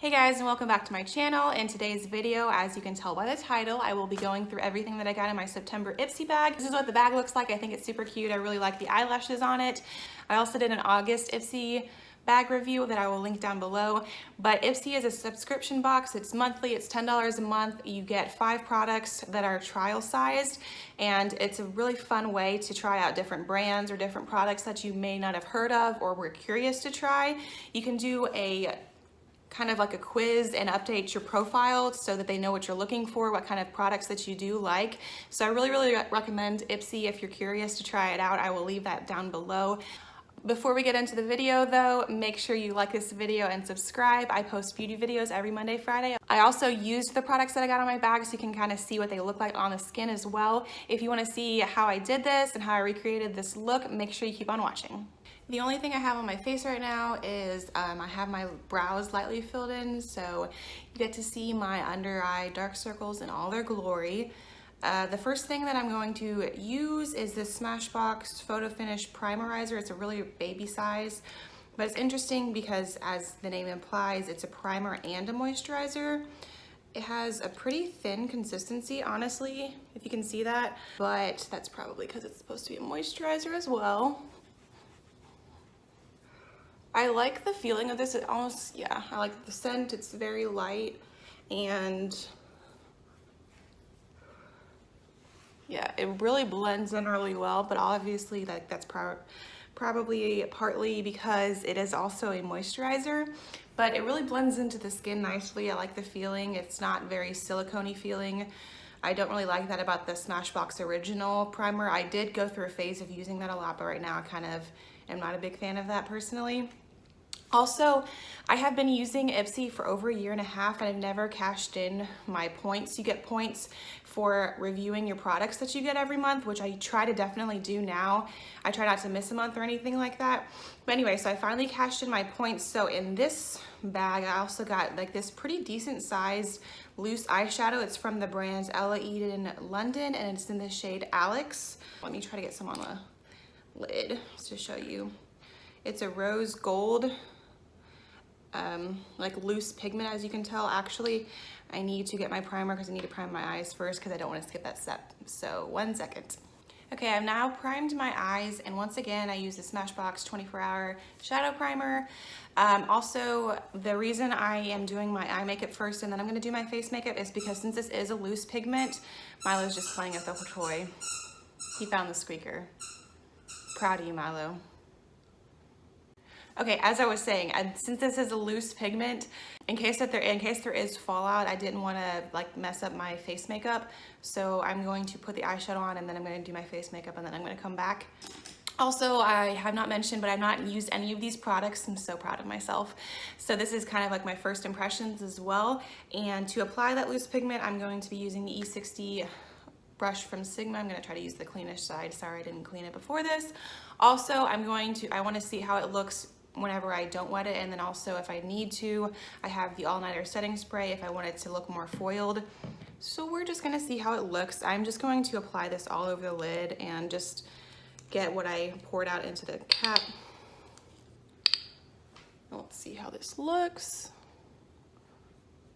Hey guys, and welcome back to my channel. In today's video, as you can tell by the title, I will be going through everything that I got in my September Ipsy bag. This is what the bag looks like. I think it's super cute. I really like the eyelashes on it. I also did an August Ipsy bag review that I will link down below. But Ipsy is a subscription box. It's monthly. It's $10 a month. You get 5 products that are trial sized, and it's a really fun way to try out different brands or different products that you may not have heard of or were curious to try. You can do a kind of like a quiz and update your profile so that they know what you're looking for, what kind of products that you do like. So I really recommend Ipsy if you're curious to try it out. I will leave that down below. Before we get into the video though, make sure you like this video and subscribe. I post beauty videos every Monday, Friday. I also used the products that I got on my bag so you can kind of see what they look like on the skin as well. If you want to see how I did this and how I recreated this look, make sure you keep on watching. The only thing I have on my face right now is I have my brows lightly filled in, so you get to see my under eye dark circles in all their glory. The first thing that I'm going to use is this Smashbox Photo Finish Primerizer. It's a really baby size, but it's interesting because, as the name implies, it's a primer and a moisturizer. It has a pretty thin consistency, honestly, if you can see that, but that's probably because it's supposed to be a moisturizer as well. I like the feeling of this. It almost, yeah, I like the scent. It's very light, and yeah, it really blends in really well, but obviously that's probably partly because it is also a moisturizer, but it really blends into the skin nicely. I like the feeling. It's not very silicone-y feeling. I don't really like that about the Smashbox Original Primer. I did go through a phase of using that a lot, but right now I kind of am not a big fan of that personally. Also, I have been using Ipsy for over 1.5 years and I've never cashed in my points. You get points for reviewing your products that you get every month, which I try to definitely do now. I try not to miss a month or anything like that. But anyway, so I finally cashed in my points. So in this bag, I also got like this pretty decent sized loose eyeshadow. It's from the brand Ella Eden London, and it's in the shade Alex. Let me try to get some on the lid to show you. It's a rose gold, like loose pigment, as you can tell. Actually, I need to get my primer because I need to prime my eyes first because I don't want to skip that step. So 1 second. Okay, I've now primed my eyes, and once again I use the Smashbox 24-hour shadow primer. Also, the reason I am doing my eye makeup first and then I'm going to do my face makeup is because since this is a loose pigment, Milo's just playing with the toy. He found the squeaker. Proud of you, Milo. Okay, as I was saying, since this is a loose pigment, in case there is fallout, I didn't want to like mess up my face makeup, so I'm going to put the eyeshadow on and then I'm going to do my face makeup and then I'm going to come back. Also, I have not mentioned, but I've not used any of these products. I'm so proud of myself. So this is kind of like my first impressions as well. And to apply that loose pigment, I'm going to be using the E60 brush from Sigma. I'm going to try to use the cleanish side. Sorry, I didn't clean it before this. Also, I want to see how it looks whenever I don't wet it, and then also if I need to, I have the all-nighter setting spray if I want it to look more foiled. So we're just gonna see how it looks. I'm just going to apply this all over the lid and just get what I poured out into the cap. Let's see how this looks.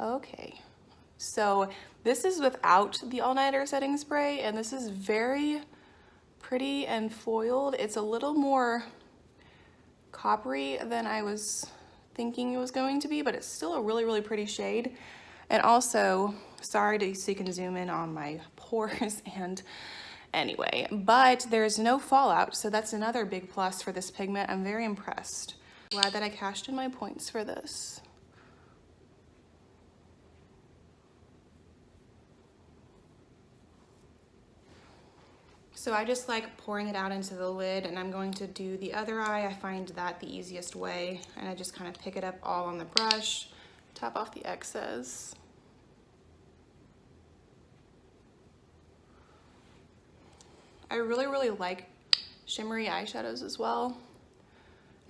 Okay, so this is without the all-nighter setting spray, and this is very pretty and foiled. It's a little more coppery than I was thinking it was going to be, but it's still a really pretty shade. And also, sorry to, so you can zoom in on my pores, and anyway, but there's no fallout, so that's another big plus for this pigment. I'm very impressed. Glad that I cashed in my points for this. So I just like pouring it out into the lid, and I'm going to do the other eye. I find that the easiest way, and I just kind of pick it up all on the brush, top off the excess. I really like shimmery eyeshadows as well,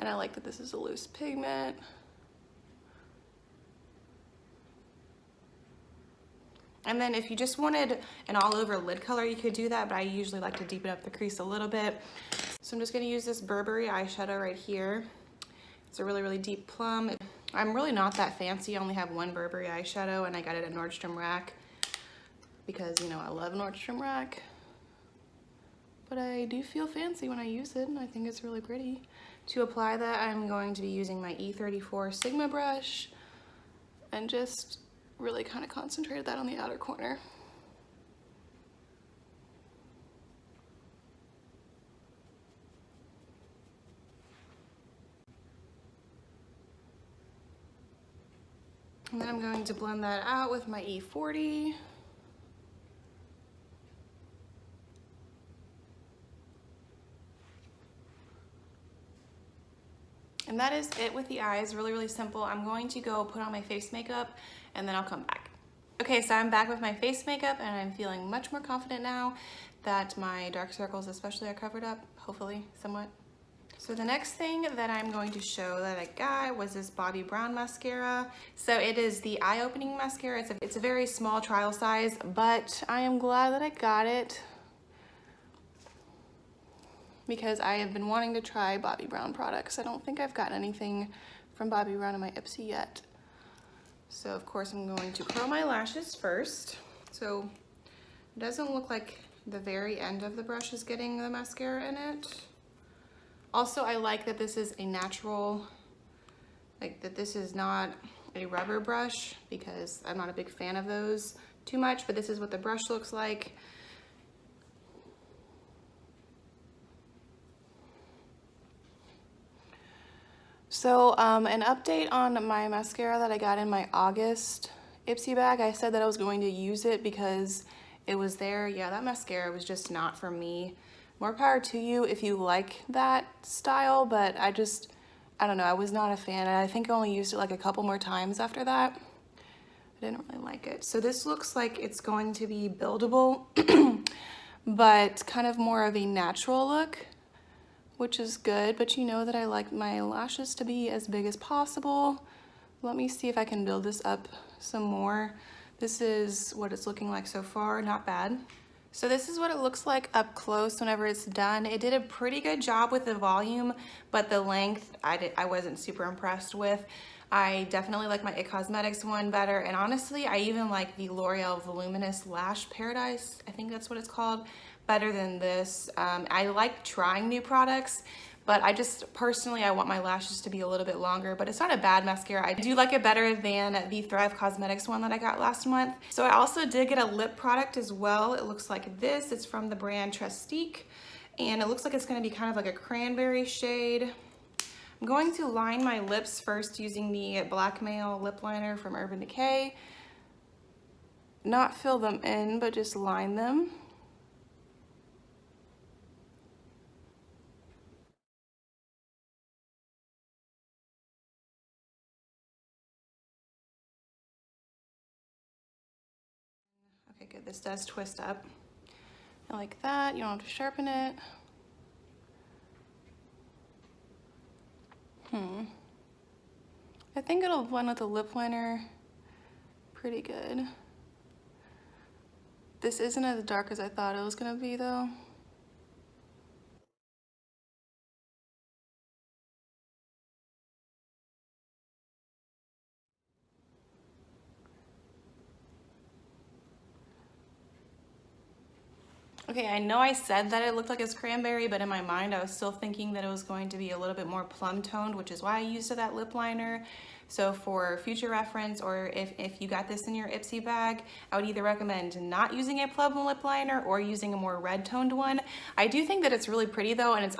and I like that this is a loose pigment. And then if you just wanted an all over lid color, you could do that, but I usually like to deepen up the crease a little bit. So I'm just gonna use this Burberry eyeshadow right here. It's a really deep plum. I'm really not that fancy. I only have one Burberry eyeshadow and I got it at Nordstrom Rack because, you know, I love Nordstrom Rack. But I do feel fancy when I use it and I think it's really pretty. To apply that, I'm going to be using my E34 Sigma brush and just really kind of concentrated that on the outer corner. And then I'm going to blend that out with my E40. And that is it with the eyes, really, really simple. I'm going to go put on my face makeup and then I'll come back. Okay, so I'm back with my face makeup and I'm feeling much more confident now that my dark circles especially are covered up, hopefully, somewhat. So the next thing that I'm going to show that I got was this Bobbi Brown mascara. So it is the eye-opening mascara. It's a very small trial size, but I am glad that I got it because I have been wanting to try Bobbi Brown products. I don't think I've gotten anything from Bobbi Brown in my Ipsy yet. So of course I'm going to curl my lashes first. So it doesn't look like the very end of the brush is getting the mascara in it. Also, I like that this is a natural, like that this is not a rubber brush because I'm not a big fan of those too much, but this is what the brush looks like. So an update on my mascara that I got in my August Ipsy bag. I said that I was going to use it because it was there. Yeah, that mascara was just not for me. More power to you if you like that style, but I don't know, I was not a fan. I think I only used it like a couple more times after that. I didn't really like it. So this looks like it's going to be buildable, but kind of more of a natural look, which is good, but you know that I like my lashes to be as big as possible. Let me see if I can build this up some more. This is what it's looking like so far, not bad. So this is what it looks like up close whenever it's done. It did a pretty good job with the volume, but the length I wasn't super impressed with. I definitely like my It Cosmetics one better, and honestly, I even like the L'Oreal Voluminous Lash Paradise, I think that's what it's called, better than this. I like trying new products, but I just personally, I want my lashes to be a little bit longer, but it's not a bad mascara. I do like it better than the Thrive Cosmetics one that I got last month. So I also did get a lip product as well. It looks like this. It's from the brand Trestique, and it looks like it's gonna be kind of like a cranberry shade. I'm going to line my lips first using the Blackmail lip liner from Urban Decay. Not fill them in, but just line them. Okay, good. This does twist up. I like that. You don't have to sharpen it. I think it'll blend with the lip liner pretty good. This isn't as dark as I thought it was gonna be though. Okay, I know I said that it looked like it's cranberry, but in my mind I was still thinking that it was going to be a little bit more plum toned, which is why I used that lip liner. So for future reference, or if you got this in your Ipsy bag, I would either recommend not using a plum lip liner or using a more red toned one. I do think that it's really pretty though, and it's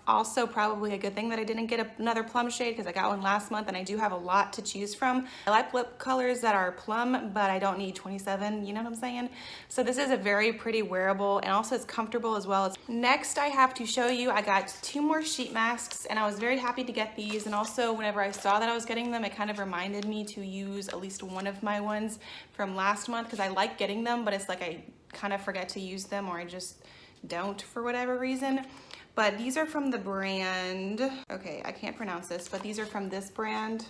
also probably a good thing that I didn't get another plum shade because I got one last month and I do have a lot to choose from. I like lip colors that are plum, but I don't need 27, you know what I'm saying? So this is a very pretty wearable, and also it's comfortable as well. Next, I have to show you, I got 2 more sheet masks and I was very happy to get these, and also whenever I saw that I was getting them, it kind of reminded me to use at least one of my ones from last month because I like getting them, but it's like I kind of forget to use them, or I just don't for whatever reason. But these are from the brand, okay, I can't pronounce this, but these are from this brand.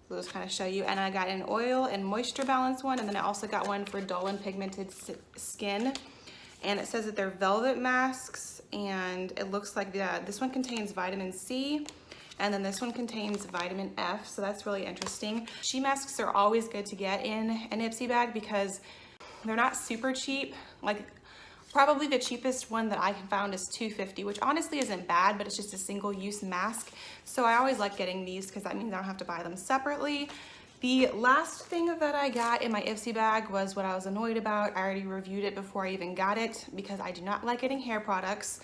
So I'll just kind of show you. And I got an oil and moisture balance one, and then I also got one for dull and pigmented skin. And it says that they're velvet masks, and it looks like this one contains vitamin C. And then this one contains vitamin F, so that's really interesting. Sheet masks are always good to get in an Ipsy bag because they're not super cheap. Like probably the cheapest one that I found is $2.50, which honestly isn't bad, but it's just a single-use mask. So I always like getting these because that means I don't have to buy them separately. The last thing that I got in my Ipsy bag was what I was annoyed about. I already reviewed it before I even got it because I do not like getting hair products.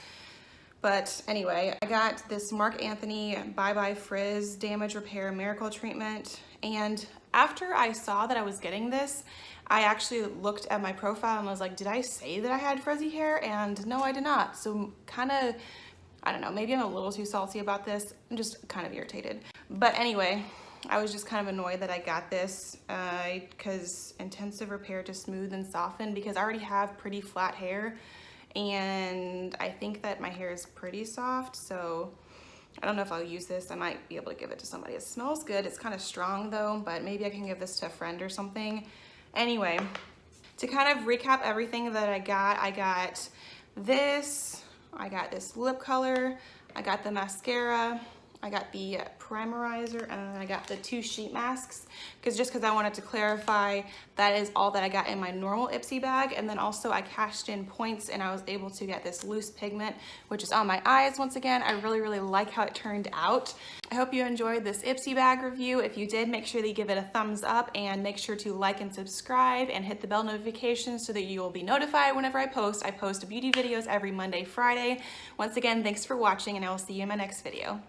But anyway, I got this Marc Anthony Bye Bye Frizz Damage Repair Miracle Treatment. And after I saw that I was getting this, I actually looked at my profile and was like, did I say that I had frizzy hair? And no, I did not. So kind of, I don't know, maybe I'm a little too salty about this. I'm just kind of irritated. But anyway, I was just kind of annoyed that I got this because intensive repair to smooth and soften, because I already have pretty flat hair and I think that my hair is pretty soft, so I don't know if I'll use this. I might be able to give it to somebody. It smells good. It's kind of strong though, but maybe I can give this to a friend or something. Anyway, to kind of recap everything that I got this, I got this lip color, I got the mascara, I got the primerizer, and then I got the 2 sheet masks because I wanted to clarify that is all that I got in my normal Ipsy bag. And then also I cashed in points and I was able to get this loose pigment, which is on my eyes once again. I really like how it turned out. I hope you enjoyed this Ipsy bag review. If you did, make sure that you give it a thumbs up and make sure to like and subscribe and hit the bell notification so that you will be notified whenever I post. I post beauty videos every Monday, Friday. Once again, thanks for watching and I will see you in my next video.